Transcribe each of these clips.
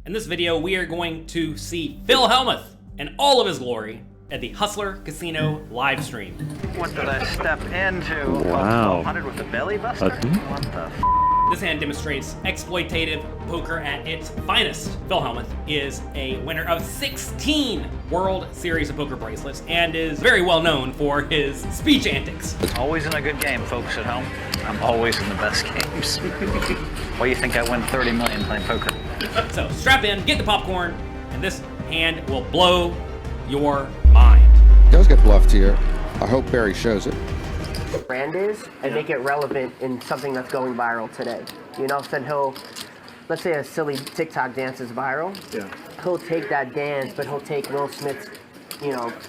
In this video, we are going to see Phil Hellmuth in all of his glory at the Hustler Casino live stream. What did I step into? Wow. 1200 with the belly buster? What the This hand demonstrates exploitative poker at its finest. Phil Hellmuth is a winner of 16 World Series of Poker bracelets and is very well known for his speech antics. Always in a good game, folks at home. I'm always in the best games. Why do you think I win 30 million playing poker? So strap in, get the popcorn, and this hand will blow your mind. He does get bluffed here. I hope Barry shows it. Brand is and make it relevant in something that's going viral today. You know, then let's say a silly TikTok dance is viral. Yeah. He'll take that dance, but he'll take Will Smith's,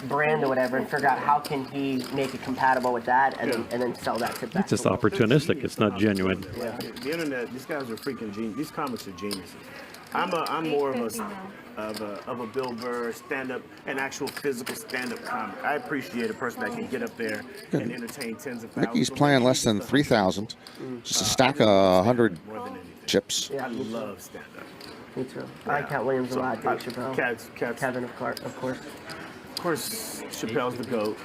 brand or whatever and figure out how can he make it compatible with that and then sell that to back. It's just opportunistic. It's not genuine. Yeah. The internet, these guys are freaking genius. These comics are geniuses. I'm more of a Bill Burr stand-up, an actual physical stand-up comic. I appreciate a person that can get up there and entertain tens of thousands. Mickey's playing less than 3,000. Just a stack of 100 chips. Yeah, I love stand-up. Me too. I like Cat Williams a lot, Dave Chappelle. Cats. Kevin, of course. Of course, Chappelle's the GOAT.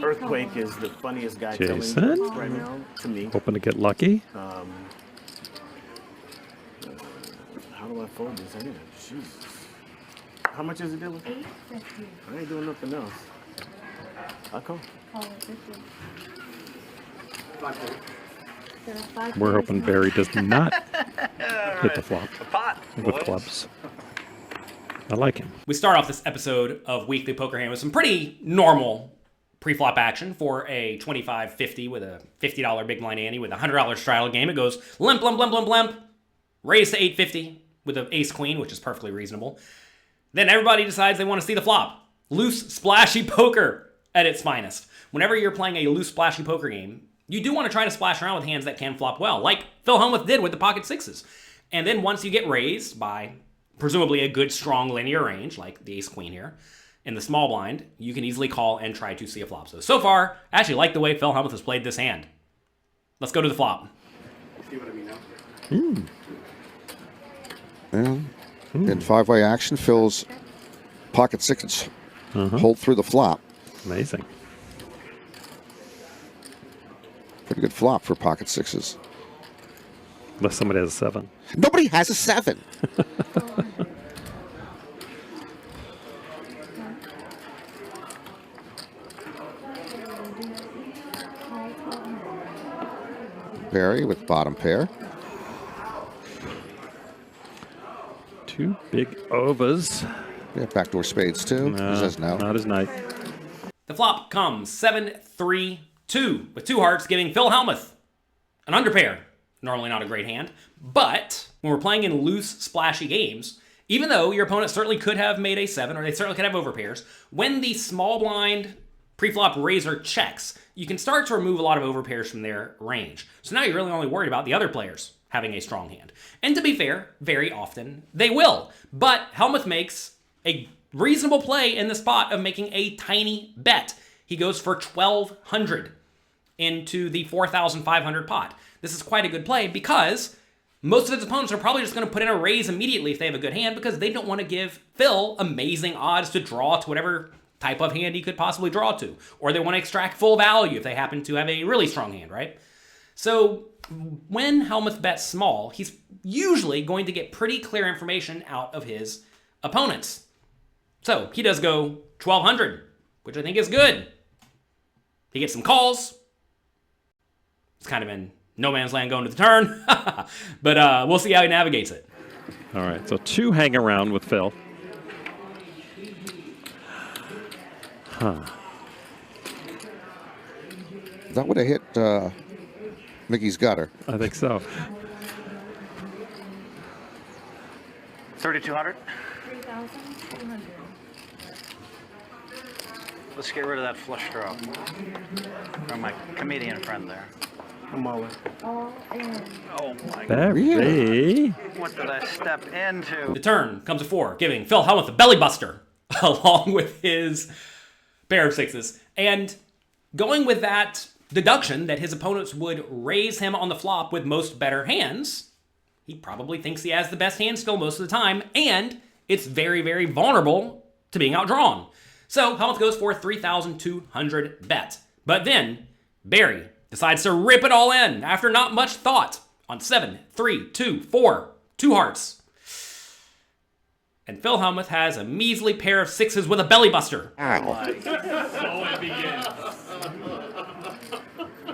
Earthquake is the funniest guy Jason? telling jokes right now, to me. Hoping to get lucky. How do I fold this? I need a Jesus. How much is it, Dylan? $8.50. I ain't doing nothing else. I'll call. Call it 50. There are 5 We're players hoping now. Barry does not hit the flop The pot, with boys. clubs. I like him. We start off this episode of Weekly Poker Hand with some pretty normal pre-flop action for a $25.50 with a $50 big blind ante with a $100 straddle game. It goes limp, limp, limp, limp, limp. Raise to $8.50 with an ace-queen, which is perfectly reasonable. Then everybody decides they want to see the flop. Loose, splashy poker at its finest. Whenever you're playing a loose, splashy poker game, you do want to try to splash around with hands that can flop well, like Phil Hellmuth did with the pocket sixes. And then once you get raised by presumably a good, strong linear range, like the ace-queen here, in the small blind, you can easily call and try to see a flop. So far, I actually like the way Phil Hellmuth has played this hand. Let's go to the flop. See what I mean now? In five-way action, Phil's pocket sixes hold through the flop. Amazing. Pretty good flop for pocket sixes. Unless somebody has a 7. Nobody has a 7. Barry with bottom pair. 2 big overs. Yeah, backdoor spades too. He says no. Not his night. The flop comes 7-3-2 with 2 hearts, giving Phil Hellmuth an underpair. Normally not a great hand, but when we're playing in loose, splashy games, even though your opponent certainly could have made a 7 or they certainly could have overpairs, when the small blind pre-flop raiser checks, you can start to remove a lot of overpairs from their range. So now you're really only worried about the other players having a strong hand. And to be fair, very often they will. But Hellmuth makes a reasonable play in the spot of making a tiny bet. He goes for 1,200 into the 4,500 pot. This is quite a good play because most of his opponents are probably just going to put in a raise immediately if they have a good hand because they don't want to give Phil amazing odds to draw to whatever type of hand he could possibly draw to. Or they want to extract full value if they happen to have a really strong hand, right? So when Hellmuth bets small, he's usually going to get pretty clear information out of his opponents. So he does go 1,200, which I think is good. He gets some calls. It's kind of in no man's land going to the turn, but we'll see how he navigates it. All right, so 2 hang around with Phil. That would have hit Mickey's gutter. I think so. 3,200. 3,200. Let's get rid of that flush draw from my comedian friend there. I'm all in. All in. Oh my God. Barry. What did I step into? The turn comes a 4, giving Phil Hellmuth a belly buster along with his pair of sixes. And going with that deduction that his opponents would raise him on the flop with most better hands, he probably thinks he has the best hand still most of the time, and it's very, very vulnerable to being outdrawn. So Hellmuth goes for 3,200 bet. But then Barry decides to rip it all in after not much thought on 7, 3, 2, 4, 2 hearts. And Phil Hellmuth has a measly pair of sixes with a belly buster.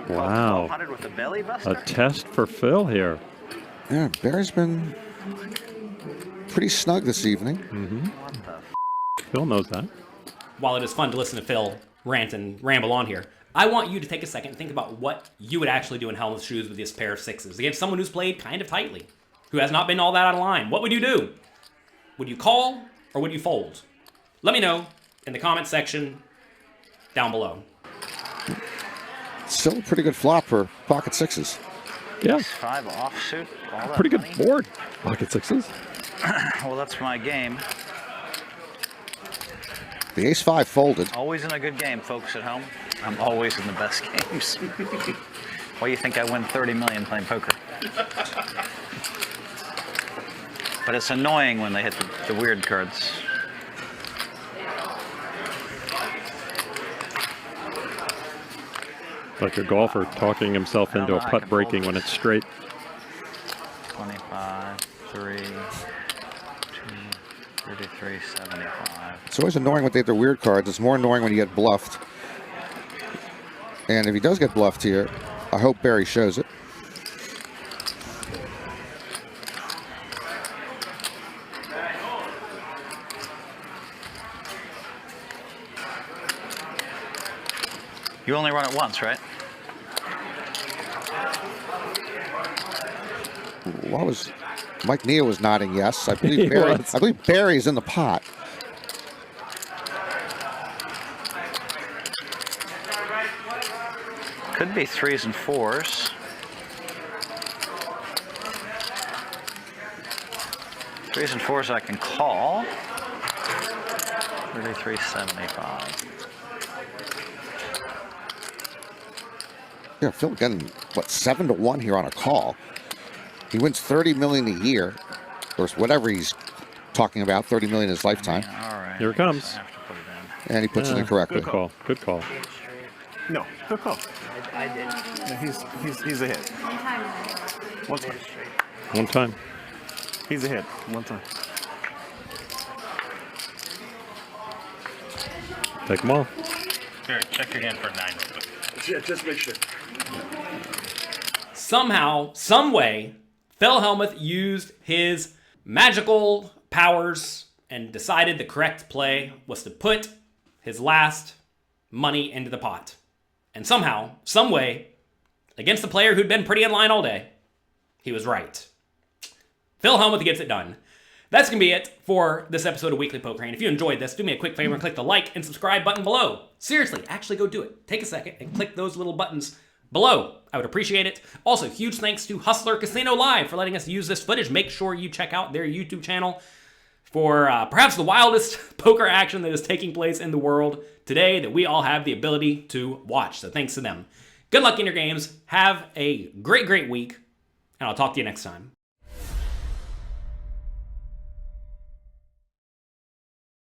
Wow. 100 with a belly buster? A test for Phil here. Yeah, Barry's been pretty snug this evening. Phil knows that. While it is fun to listen to Phil rant and ramble on here, I want you to take a second and think about what you would actually do in Hellmuth's shoes with this pair of sixes against someone who's played kind of tightly, who has not been all that out of line. What would you do? Would you call or would you fold? Let me know in the comment section down below. Still a pretty good flop for pocket sixes. Yeah, 5 offsuit. All that pretty good money? board. Pocket sixes. Well, that's my game. The ace-5 folded. Always in a good game, folks at home. I'm always in the best games. Why do you think I win 30 million playing poker? But it's annoying when they hit the weird cards. Like a golfer talking himself into a putt breaking when it's straight. 25, 3, 2, 33, 75. It's always annoying when they have their weird cards. It's more annoying when you get bluffed. And if he does get bluffed here, I hope Barry shows it. You only run it once, right? What was Mike Nia was nodding yes. I believe He Barry. was. I believe Barry's in the pot. Could be 3s and 4s. 3s and 4s I can call. 33.75. Yeah, Phil getting what 7-1 here on a call. He wins 30 million a year, or whatever he's talking about, 30 million in his lifetime, All right. Here it comes. I have to put it in. and he puts it in correctly. Good call. Good call. No, good call. I did. Yeah, he's ahead. One time. One time. He's ahead. One time. Take them all. Here, check your hand for 9 real quick. Yeah, just make sure. Somehow, some way, Phil Hellmuth used his magical powers and decided the correct play was to put his last money into the pot. And somehow, some way, against the player who'd been pretty in line all day, he was right. Phil Hellmuth gets it done. That's going to be it for this episode of Weekly Poker Hand. If you enjoyed this, do me a quick favor and click the like and subscribe button below. Seriously, actually go do it. Take a second and click those little buttons below. I would appreciate it. Also, huge thanks to Hustler Casino Live for letting us use this footage. Make sure you check out their YouTube channel for perhaps the wildest poker action that is taking place in the world today that we all have the ability to watch. So thanks to them. Good luck in your games. Have a great, great week, and I'll talk to you next time.